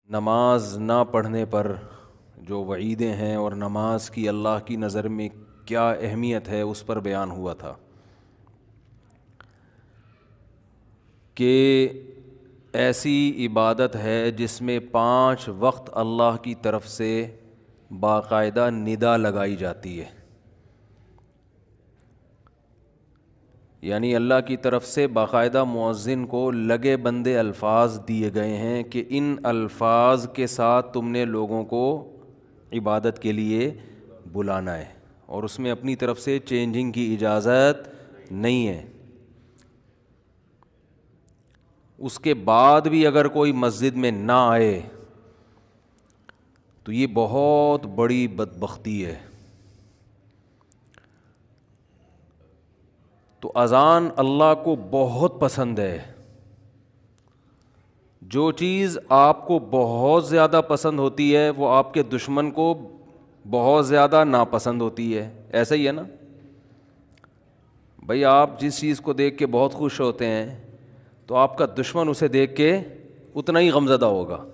نماز نہ پڑھنے پر جو وعیدیں ہیں اور نماز کی اللہ کی نظر میں کیا اہمیت ہے اس پر بیان ہوا تھا کہ ایسی عبادت ہے جس میں 5 وقت اللہ کی طرف سے باقاعدہ ندا لگائی جاتی ہے، یعنی اللہ کی طرف سے باقاعدہ مؤذن کو لگے بندے الفاظ دیے گئے ہیں کہ ان الفاظ کے ساتھ تم نے لوگوں کو عبادت کے لیے بلانا ہے، اور اس میں اپنی طرف سے چینجنگ کی اجازت نہیں ہے۔ اس کے بعد بھی اگر کوئی مسجد میں نہ آئے تو یہ بہت بڑی بدبختی ہے۔ تو اذان اللہ کو بہت پسند ہے۔ جو چیز آپ کو بہت زیادہ پسند ہوتی ہے وہ آپ کے دشمن کو بہت زیادہ ناپسند ہوتی ہے، ایسا ہی ہے نا؟ بھئی آپ جس چیز کو دیکھ کے بہت خوش ہوتے ہیں تو آپ کا دشمن اسے دیکھ کے اتنا ہی غمزدہ ہوگا۔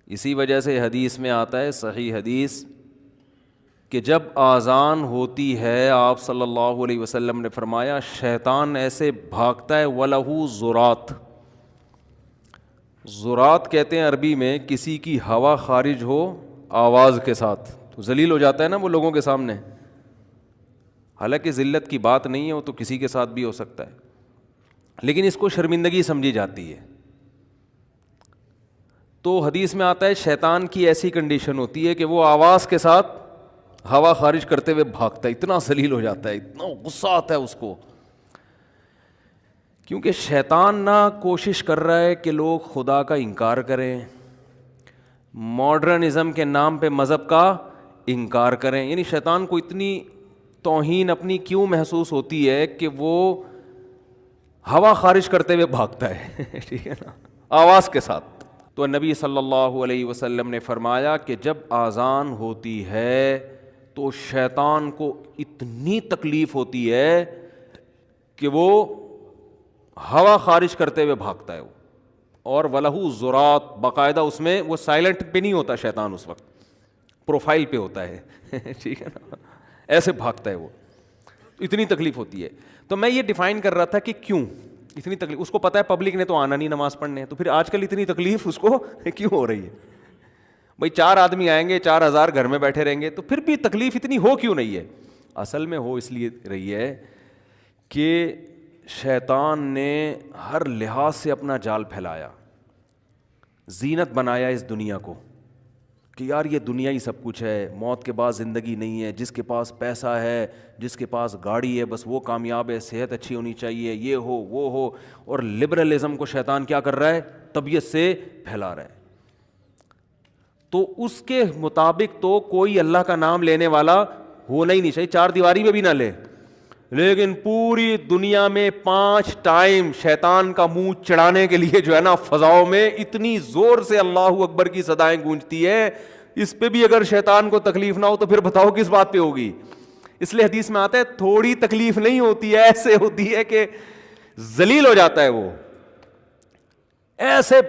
اسی وجہ سے حدیث میں آتا ہے، صحیح حدیث، کہ جب آذان ہوتی ہے آپ صلی اللہ علیہ وسلم نے فرمایا شیطان ایسے بھاگتا ہے وَلَهُ زُرَات۔ زُرَات کہتے ہیں عربی میں کسی کی ہوا خارج ہو آواز کے ساتھ، تو ذلیل ہو جاتا ہے نا وہ لوگوں کے سامنے، حالانکہ ذلت کی بات نہیں ہے، وہ تو کسی کے ساتھ بھی ہو سکتا ہے، لیکن اس کو شرمندگی سمجھی جاتی ہے۔ تو حدیث میں آتا ہے شیطان کی ایسی کنڈیشن ہوتی ہے کہ وہ آواز کے ساتھ ہوا خارج کرتے ہوئے بھاگتا ہے، اتنا ذلیل ہو جاتا ہے، اتنا غصہ آتا ہے اس کو، کیونکہ شیطان نہ کوشش کر رہا ہے کہ لوگ خدا کا انکار کریں، ماڈرنزم کے نام پہ مذہب کا انکار کریں، یعنی شیطان کو اتنی توہین اپنی کیوں محسوس ہوتی ہے کہ وہ ہوا خارج کرتے ہوئے بھاگتا ہے ٹھیک ہے نا، آواز کے ساتھ۔ تو نبی صلی اللہ علیہ وسلم نے فرمایا کہ جب آذان ہوتی ہے تو شیطان کو اتنی تکلیف ہوتی ہے کہ وہ ہوا خارج کرتے ہوئے بھاگتا ہے، اور وَلَهُ زُرَات، باقاعدہ اس میں وہ سائلنٹ پہ نہیں ہوتا شیطان، اس وقت پروفائل پہ ہوتا ہے ٹھیک ہے نا، ایسے بھاگتا ہے وہ، اتنی تکلیف ہوتی ہے۔ تو میں یہ ڈیفائن کر رہا تھا کہ کیوں اتنی تکلیف، اس کو پتہ ہے پبلک نے تو آنا نہیں نماز پڑھنے، تو پھر آج کل اتنی تکلیف اس کو کیوں ہو رہی ہے؟ بھائی 4 آدمی آئیں گے، 4000 گھر میں بیٹھے رہیں گے، تو پھر بھی تکلیف اتنی ہو کیوں نہیں ہے؟ اصل میں ہو اس لیے رہی ہے کہ شیطان نے ہر لحاظ سے اپنا جال پھیلایا، زینت بنایا اس دنیا کو کہ یار یہ دنیا ہی سب کچھ ہے، موت کے بعد زندگی نہیں ہے، جس کے پاس پیسہ ہے، جس کے پاس گاڑی ہے بس وہ کامیاب ہے، صحت اچھی ہونی چاہیے، یہ ہو وہ ہو، اور لبرلزم کو شیطان کیا کر رہا ہے؟ طبیعت سے پھیلا رہا ہے۔ تو اس کے مطابق تو کوئی اللہ کا نام لینے والا ہونا ہی نہیں چاہیے، 4 دیواری میں بھی نہ لے، لیکن پوری دنیا میں 5 ٹائم شیطان کا منہ چڑھانے کے لیے جو ہے نا فضاؤں میں اتنی زور سے اللہ اکبر کی صدائیں گونجتی ہے، اس پہ بھی اگر شیطان کو تکلیف نہ ہو تو پھر بتاؤ کس بات پہ ہوگی؟ اس لیے حدیث میں آتا ہے تھوڑی تکلیف نہیں ہوتی ہے، ایسے ہوتی ہے کہ ذلیل ہو جاتا ہے، وہ ایسے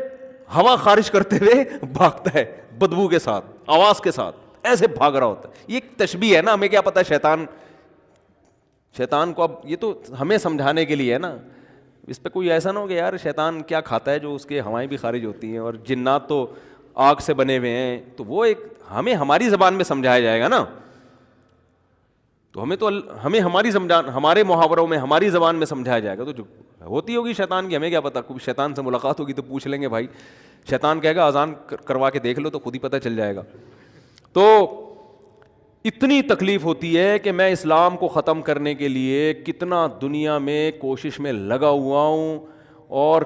ہوا خارج کرتے ہوئے بھاگتا ہے، بدبو کے ساتھ، آواز کے ساتھ ایسے بھاگ رہا ہوتا ہے۔ یہ ایک تشبیہ ہے نا، ہمیں کیا پتا شیطان کو، اب یہ تو ہمیں سمجھانے کے لیے ہے نا، اس پہ کوئی ایسا نہ ہو کہ یار شیطان کیا کھاتا ہے جو اس کے ہوائیں بھی خارج ہوتی ہیں، اور جنات تو آگ سے بنے ہوئے ہیں، تو وہ ایک ہمیں ہماری زبان میں سمجھایا جائے گا نا، تو ہمیں ہمارے محاوروں میں ہماری زبان میں سمجھایا جائے گا، تو جو ہوتی ہوگی شیطان کی ہمیں کیا پتا، کوئی شیطان سے ملاقات ہوگی تو پوچھ لیں گے بھائی، شیطان کہے گا اذان کروا کے دیکھ لو تو خود ہی پتہ چل جائے گا۔ تو اتنی تکلیف ہوتی ہے کہ میں اسلام کو ختم کرنے کے لیے کتنا دنیا میں کوشش میں لگا ہوا ہوں، اور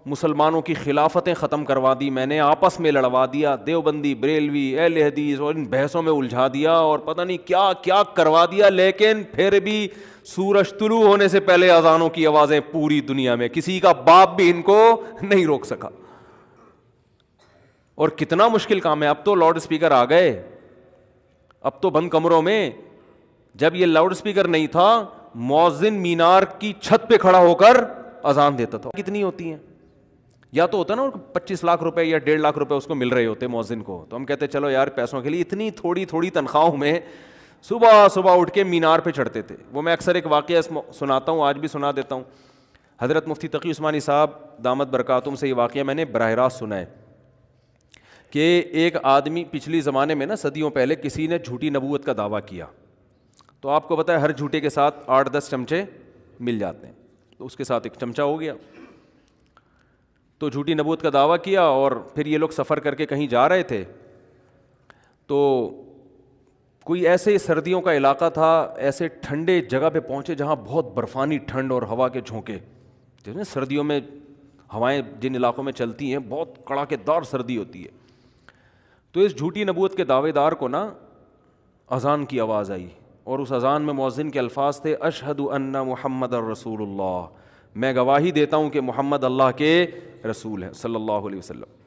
مسلمانوں کی خلافتیں ختم کروا دی میں نے، آپس میں لڑوا دیا، دیوبندی بریلوی اہل حدیث، اور ان بحثوں میں الجھا دیا، اور پتہ نہیں کیا کیا کروا دیا، لیکن پھر بھی سورج طلوع ہونے سے پہلے اذانوں کی آوازیں پوری دنیا میں، کسی کا باپ بھی ان کو نہیں روک سکا۔ اور کتنا مشکل کام ہے، اب تو لاؤڈ اسپیکر آ گئے، اب تو بند کمروں میں، جب یہ لاؤڈ اسپیکر نہیں تھا مؤذن مینار کی چھت پہ کھڑا ہو کر اذان دیتا تھا، کتنی ہوتی ہیں، یا تو ہوتا نا 25 لاکھ روپے یا 1.5 لاکھ روپے اس کو مل رہے ہوتے مؤذن کو, تو ہم کہتے چلو یار پیسوں کے لیے اتنی تھوڑی تھوڑی تنخواہوں میں صبح صبح اٹھ کے مینار پہ چڑھتے تھے. وہ میں اکثر ایک واقعہ سناتا ہوں, آج بھی سنا دیتا ہوں. حضرت مفتی تقی عثمانی صاحب دامت برکاتہم سے یہ واقعہ میں نے براہ راست سنا ہے کہ ایک آدمی پچھلی زمانے میں نا صدیوں پہلے کسی نے جھوٹی نبوت کا دعویٰ کیا, تو آپ کو پتہ ہے ہر جھوٹے کے ساتھ 8-10 چمچے مل جاتے ہیں, تو اس کے ساتھ ایک چمچہ ہو گیا. تو جھوٹی نبوت کا دعویٰ کیا اور پھر یہ لوگ سفر کر کے کہیں جا رہے تھے, تو کوئی ایسے سردیوں کا علاقہ تھا, ایسے ٹھنڈے جگہ پہ پہنچے جہاں بہت برفانی ٹھنڈ اور ہوا کے جھونکے, جیسے سردیوں میں ہوائیں جن علاقوں میں چلتی ہیں بہت کڑاکے دار سردی ہوتی ہے. تو اس جھوٹی نبوت کے دعوے دار کو نا اذان کی آواز آئی, اور اس اذان میں مؤذن کے الفاظ تھے اشہد ان محمد الرسول اللہ, میں گواہی دیتا ہوں کہ محمد اللہ کے رسول ہیں صلی اللہ علیہ وسلم.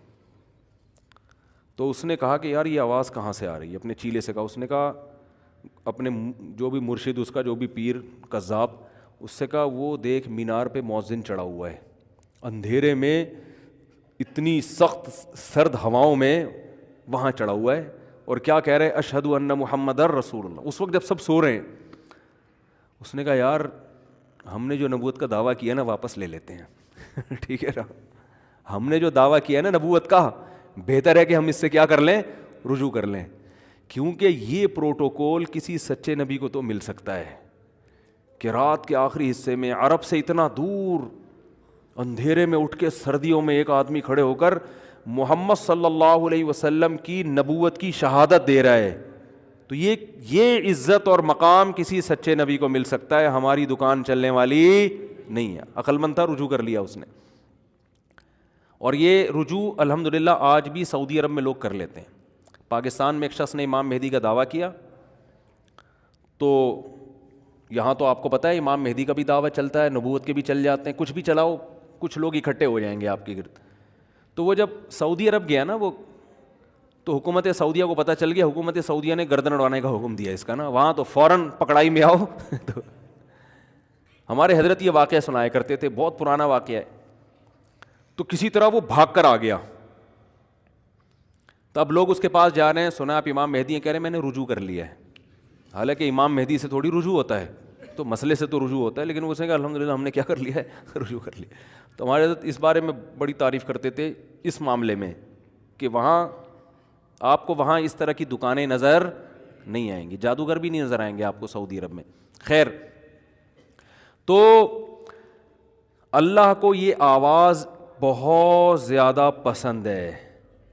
تو اس نے کہا کہ یار یہ آواز کہاں سے آ رہی ہے, اپنے چیلے سے کہا. اس نے کہا اپنے جو بھی مرشد اس کا, جو بھی پیر قذاب, اس سے کہا وہ دیکھ مینار پہ مؤذن چڑھا ہوا ہے اندھیرے میں, اتنی سخت سرد ہواؤں میں وہاں چڑھا ہوا ہے, اور کیا کہہ رہے اشہد ان محمد الرسول اللہ. اس وقت جب سب سو رہے ہیں, اس نے کہا یار ہم نے جو نبوت کا دعویٰ کیا نا واپس لے لیتے ہیں ٹھیک ہے نا, ہم نے جو دعویٰ کیا نا نبوت کا, بہتر ہے کہ ہم اس سے کیا کر لیں, رجوع کر لیں, کیونکہ یہ پروٹوکول کسی سچے نبی کو تو مل سکتا ہے کہ رات کے آخری حصے میں عرب سے اتنا دور اندھیرے میں اٹھ کے سردیوں میں ایک آدمی کھڑے ہو کر محمد صلی اللہ علیہ وسلم کی نبوت کی شہادت دے رہا ہے. تو یہ عزت اور مقام کسی سچے نبی کو مل سکتا ہے, ہماری دکان چلنے والی نہیں ہے. عقل مند تھا, رجوع کر لیا اس نے. اور یہ رجوع الحمدللہ آج بھی سعودی عرب میں لوگ کر لیتے ہیں. پاکستان میں ایک شخص نے امام مہدی کا دعویٰ کیا, تو یہاں تو آپ کو پتہ ہے امام مہدی کا بھی دعویٰ چلتا ہے, نبوت کے بھی چل جاتے ہیں, کچھ بھی چلاؤ کچھ لوگ اکٹھے ہو جائیں گے آپ کے گرد. تو وہ جب سعودی عرب گیا نا وہ, تو حکومت سعودیہ کو پتہ چل گیا, حکومت سعودیہ نے گردن اڑانے کا حکم دیا اس کا نا, وہاں تو فوراً پکڑائی میں آؤ تو ہمارے حضرت یہ واقعہ سنایا کرتے تھے, بہت پرانا واقعہ ہے. تو کسی طرح وہ بھاگ کر آ گیا, تو اب لوگ اس کے پاس جا رہے ہیں, سنا آپ امام مہدی ہیں, کہہ رہے ہیں میں نے رجوع کر لیا ہے. حالانکہ امام مہدی سے تھوڑی رجوع ہوتا ہے, تو مسئلے سے تو رجوع ہوتا ہے, لیکن وہ کہا الحمدللہ ہم نے کیا کر لیا ہے, رجوع کر لیا. تو ہمارے حضرت اس بارے میں بڑی تعریف کرتے تھے اس معاملے میں کہ وہاں آپ کو وہاں اس طرح کی دکانیں نظر نہیں آئیں گی, جادوگر بھی نہیں نظر آئیں گے آپ کو سعودی عرب میں. خیر, تو اللہ کو یہ آواز بہت زیادہ پسند ہے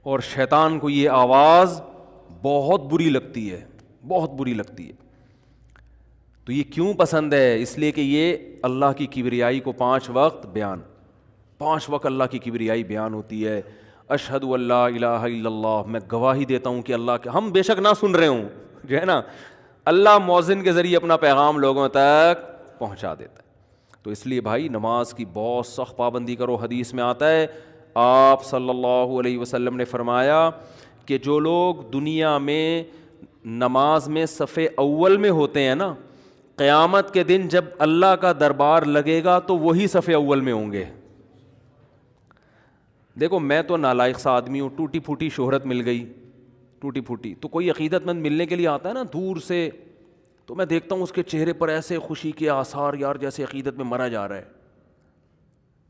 اور شیطان کو یہ آواز بہت بری لگتی ہے, بہت بری لگتی ہے. تو یہ کیوں پسند ہے؟ اس لیے کہ یہ اللہ کی کبریائی کو 5 وقت بیان, 5 وقت اللہ کی کبریائی بیان ہوتی ہے. اشہد ان لا الہ الا اللہ, میں گواہی دیتا ہوں کہ اللہ کے, ہم بے شک نہ سن رہے ہوں جو ہے نا, اللہ مؤذن کے ذریعے اپنا پیغام لوگوں تک پہنچا دیتا ہے. تو اس لیے بھائی نماز کی بہت سخت پابندی کرو. حدیث میں آتا ہے آپ صلی اللہ علیہ وسلم نے فرمایا کہ جو لوگ دنیا میں نماز میں صف اول میں ہوتے ہیں نا, قیامت کے دن جب اللہ کا دربار لگے گا تو وہی صف اول میں ہوں گے. دیکھو میں تو نالائق سا آدمی ہوں, ٹوٹی پھوٹی شہرت مل گئی, ٹوٹی پھوٹی, تو کوئی عقیدت مند ملنے کے لیے آتا ہے نا دور سے, تو میں دیکھتا ہوں اس کے چہرے پر ایسے خوشی کے آثار, یار جیسے عقیدت میں مرا جا رہا ہے,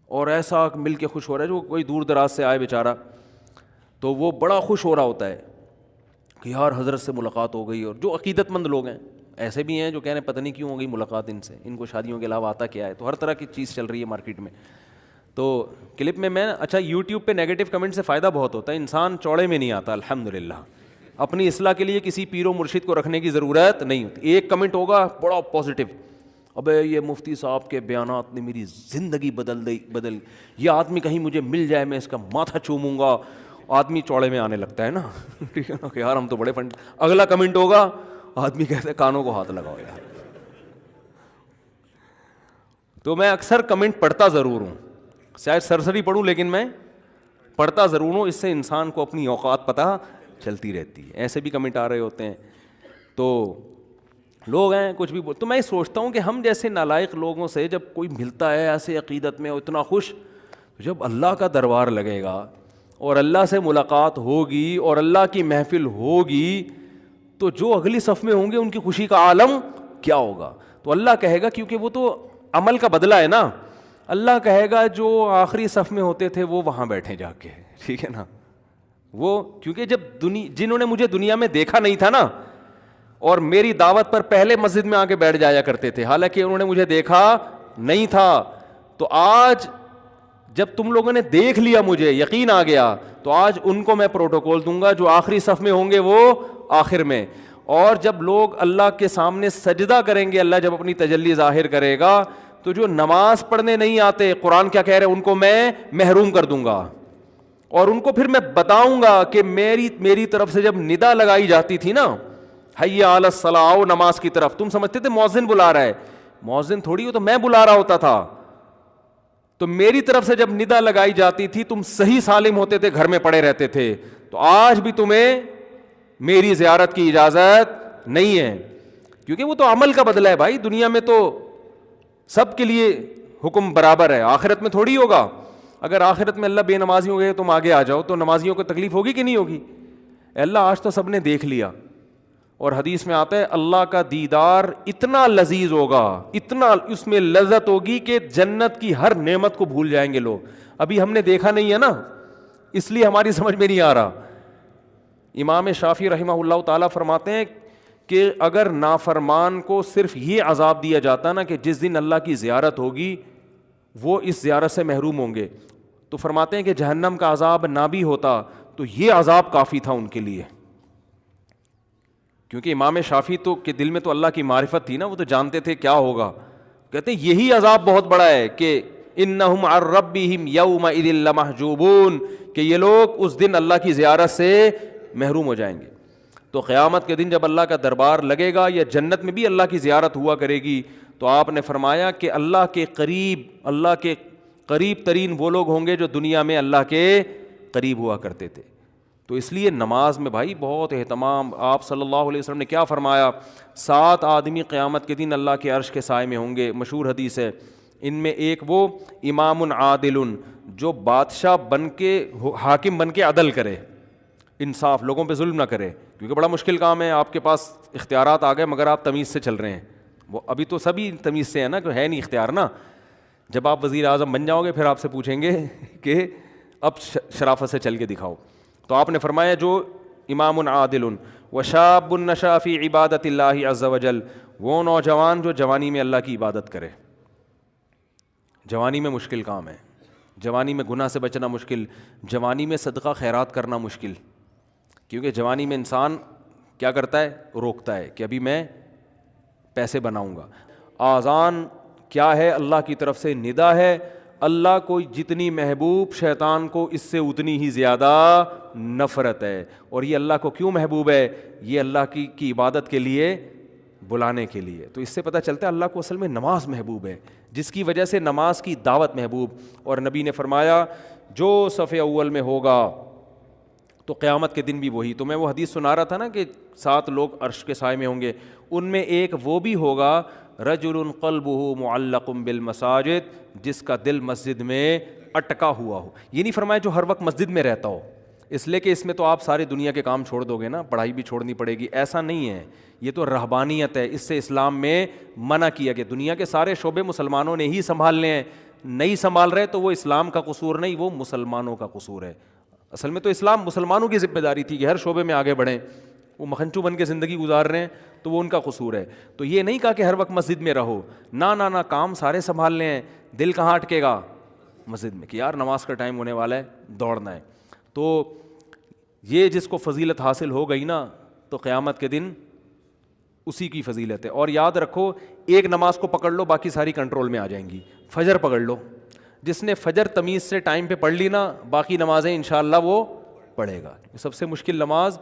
اور ایسا مل کے خوش ہو رہا ہے. جو کوئی دور دراز سے آئے بیچارہ, تو وہ بڑا خوش ہو رہا ہوتا ہے کہ یار حضرت سے ملاقات ہو گئی. اور جو عقیدت مند لوگ ہیں, ایسے بھی ہیں جو کہہ رہے ہیں پتہ نہیں کیوں ہو گئی ملاقات ان سے, ان کو شادیوں کے علاوہ آتا کیا ہے. تو ہر طرح کی چیز چل رہی ہے مارکیٹ میں. تو کلپ میں اچھا یوٹیوب پہ نیگیٹو کمنٹ سے فائدہ بہت ہوتا ہے, انسان چوڑے میں نہیں آتا الحمدللہ. اپنی اصلاح کے لیے کسی پیر و مرشد کو رکھنے کی ضرورت نہیں ہوتی. ایک کمنٹ ہوگا بڑا پازیٹیو, ابے یہ مفتی صاحب کے بیانات نے میری زندگی بدل, یہ آدمی کہیں مجھے مل جائے میں اس کا ماتھا چوموں گا. آدمی چوڑے میں آنے لگتا ہے نا, ٹھیک ہے نا, کہ یار ہم تو بڑے فنڈ. اگلا کمنٹ ہوگا, آدمی کہتے ہیں کانوں کو ہاتھ لگاؤ یار. تو میں اکثر کمنٹ پڑھتا ضرور ہوں, شاید سرسری پڑھوں لیکن میں پڑھتا ضرور ہوں. اس سے انسان کو اپنی اوقات پتہ چلتی رہتی ہے. ایسے بھی کمنٹ آ رہے ہوتے ہیں, تو لوگ ہیں کچھ بھی تو میں سوچتا ہوں کہ ہم جیسے نالائق لوگوں سے جب کوئی ملتا ہے ایسے عقیدت میں اتنا خوش, جب اللہ کا دربار لگے گا اور اللہ سے ملاقات ہوگی اور اللہ کی محفل ہوگی تو جو اگلی صف میں ہوں گے ان کی خوشی کا عالم کیا ہوگا. تو اللہ کہے گا, کیونکہ وہ تو عمل کا بدلہ ہے نا, اللہ کہے گا جو آخری صف میں ہوتے تھے وہ وہاں بیٹھے جا کے, ٹھیک ہے نا. وہ کیونکہ جب جنہوں نے مجھے دنیا میں دیکھا نہیں تھا نا اور میری دعوت پر پہلے مسجد میں آ کے بیٹھ جایا کرتے تھے, حالانکہ انہوں نے مجھے دیکھا نہیں تھا, تو آج جب تم لوگوں نے دیکھ لیا, مجھے یقین آ گیا, تو آج ان کو میں پروٹوکول دوں گا جو آخری صف میں ہوں گے وہ آخر میں. اور جب لوگ اللہ کے سامنے سجدہ کریں گے, اللہ جب اپنی تجلی ظاہر کرے گا, تو جو نماز پڑھنے نہیں آتے, قرآن کیا کہہ رہے ہیں, ان کو میں محروم کر دوں گا. اور ان کو پھر میں بتاؤں گا کہ میری طرف سے جب ندا لگائی جاتی تھی نا, حی علی الصلاۃ, آؤ نماز کی طرف, تم سمجھتے تھے مؤذن بلا رہا ہے, مؤذن تھوڑی ہو, تو میں بلا رہا ہوتا تھا. تو میری طرف سے جب ندا لگائی جاتی تھی تم صحیح سالم ہوتے تھے, گھر میں پڑے رہتے تھے. تو آج بھی تمہیں میری زیارت کی اجازت نہیں ہے, کیونکہ وہ تو عمل کا بدلہ ہے بھائی. دنیا میں تو سب کے لیے حکم برابر ہے, آخرت میں تھوڑی ہوگا. اگر آخرت میں اللہ بے نمازی ہو گئے تم آگے آ جاؤ, تو نمازیوں کو تکلیف ہوگی کہ نہیں ہوگی؟ اللہ آج تو سب نے دیکھ لیا. اور حدیث میں آتا ہے اللہ کا دیدار اتنا لذیذ ہوگا, اتنا اس میں لذت ہوگی کہ جنت کی ہر نعمت کو بھول جائیں گے لوگ. ابھی ہم نے دیکھا نہیں ہے نا, اس لیے ہماری سمجھ میں نہیں آ رہا. امام شافعی رحمہ اللہ تعالیٰ فرماتے ہیں کہ اگر نافرمان کو صرف یہ عذاب دیا جاتا نا کہ جس دن اللہ کی زیارت ہوگی وہ اس زیارت سے محروم ہوں گے, تو فرماتے ہیں کہ جہنم کا عذاب نہ بھی ہوتا تو یہ عذاب کافی تھا ان کے لیے. کیونکہ امام شافعی تو کے دل میں تو اللہ کی معرفت تھی نا, وہ تو جانتے تھے کیا ہوگا. کہتے ہیں یہی عذاب بہت بڑا ہے کہ انہم عن ربہم یومئذ لمحجوبون, کہ یہ لوگ اس دن اللہ کی زیارت سے محروم ہو جائیں گے. تو قیامت کے دن جب اللہ کا دربار لگے گا, یا جنت میں بھی اللہ کی زیارت ہوا کرے گی, تو آپ نے فرمایا کہ اللہ کے قریب ترین وہ لوگ ہوں گے جو دنیا میں اللہ کے قریب ہوا کرتے تھے. تو اس لیے نماز میں بھائی بہت اہتمام. آپ صلی اللہ علیہ وسلم نے کیا فرمایا, 7 آدمی قیامت کے دن اللہ کے عرش کے سائے میں ہوں گے, مشہور حدیث ہے. ان میں ایک وہ امام عادل, جو بادشاہ بن کے حاکم بن کے عدل کرے, انصاف, لوگوں پہ ظلم نہ کرے, کیونکہ بڑا مشکل کام ہے. آپ کے پاس اختیارات آ گئے مگر آپ تمیز سے چل رہے ہیں. وہ ابھی تو سبھی تمیز سے ہے نا, کہ ہے نہیں اختیار نا. جب آپ وزیر اعظم بن جاؤ گے پھر آپ سے پوچھیں گے کہ اب شرافت سے چل کے دکھاؤ. تو آپ نے فرمایا جو امام عادل وشاب نشا فی عبادت اللہ عز وجل, وہ نوجوان جو جوانی میں اللہ کی عبادت کرے. جوانی میں مشکل کام ہے, جوانی میں گناہ سے بچنا مشکل, جوانی میں صدقہ خیرات کرنا مشکل, کیونکہ جوانی میں انسان کیا کرتا ہے, روکتا ہے کہ ابھی میں پیسے بناؤں گا. آذان کیا ہے, اللہ کی طرف سے ندا ہے. اللہ کو جتنی محبوب, شیطان کو اس سے اتنی ہی زیادہ نفرت ہے. اور یہ اللہ کو کیوں محبوب ہے, یہ اللہ کی عبادت کے لیے, بلانے کے لیے. تو اس سے پتہ چلتا ہے اللہ کو اصل میں نماز محبوب ہے, جس کی وجہ سے نماز کی دعوت محبوب. اور نبی نے فرمایا جو صف اول میں ہوگا تو قیامت کے دن بھی وہی. تو میں وہ حدیث سنا رہا تھا نا کہ 7 لوگ عرش کے سائے میں ہوں گے, ان میں ایک وہ بھی ہوگا رجل قلبہ معلق بالمساجد, جس کا دل مسجد میں اٹکا ہوا ہو. یہ نہیں فرمایا جو ہر وقت مسجد میں رہتا ہو, اس لیے کہ اس میں تو آپ ساری دنیا کے کام چھوڑ دو گے نا, پڑھائی بھی چھوڑنی پڑے گی. ایسا نہیں ہے, یہ تو رہبانیت ہے, اس سے اسلام میں منع کیا کہ دنیا کے سارے شعبے مسلمانوں نے ہی سنبھالنے ہیں. نہیں سنبھال رہے تو وہ اسلام کا قصور نہیں, وہ مسلمانوں کا قصور ہے. اصل میں تو اسلام مسلمانوں کی ذمہ داری تھی کہ ہر شعبے میں آگے بڑھیں. وہ مکھنچو بن کے زندگی گزار رہے ہیں تو وہ ان کا قصور ہے. تو یہ نہیں کہا کہ ہر وقت مسجد میں رہو, نہ کام سارے سنبھالنے ہیں. دل کہاں اٹکے گا, مسجد میں, کہ یار نماز کا ٹائم ہونے والا ہے, دوڑنا ہے. تو یہ جس کو فضیلت حاصل ہو گئی نا, تو قیامت کے دن اسی کی فضیلت ہے. اور یاد رکھو, ایک نماز کو پکڑ لو باقی ساری کنٹرول میں آ جائیں گی. فجر پکڑ لو, جس نے فجر تمیز سے ٹائم پہ پڑھ لی نا, باقی نمازیں انشاءاللہ وہ پڑھے گا. سب سے مشکل نماز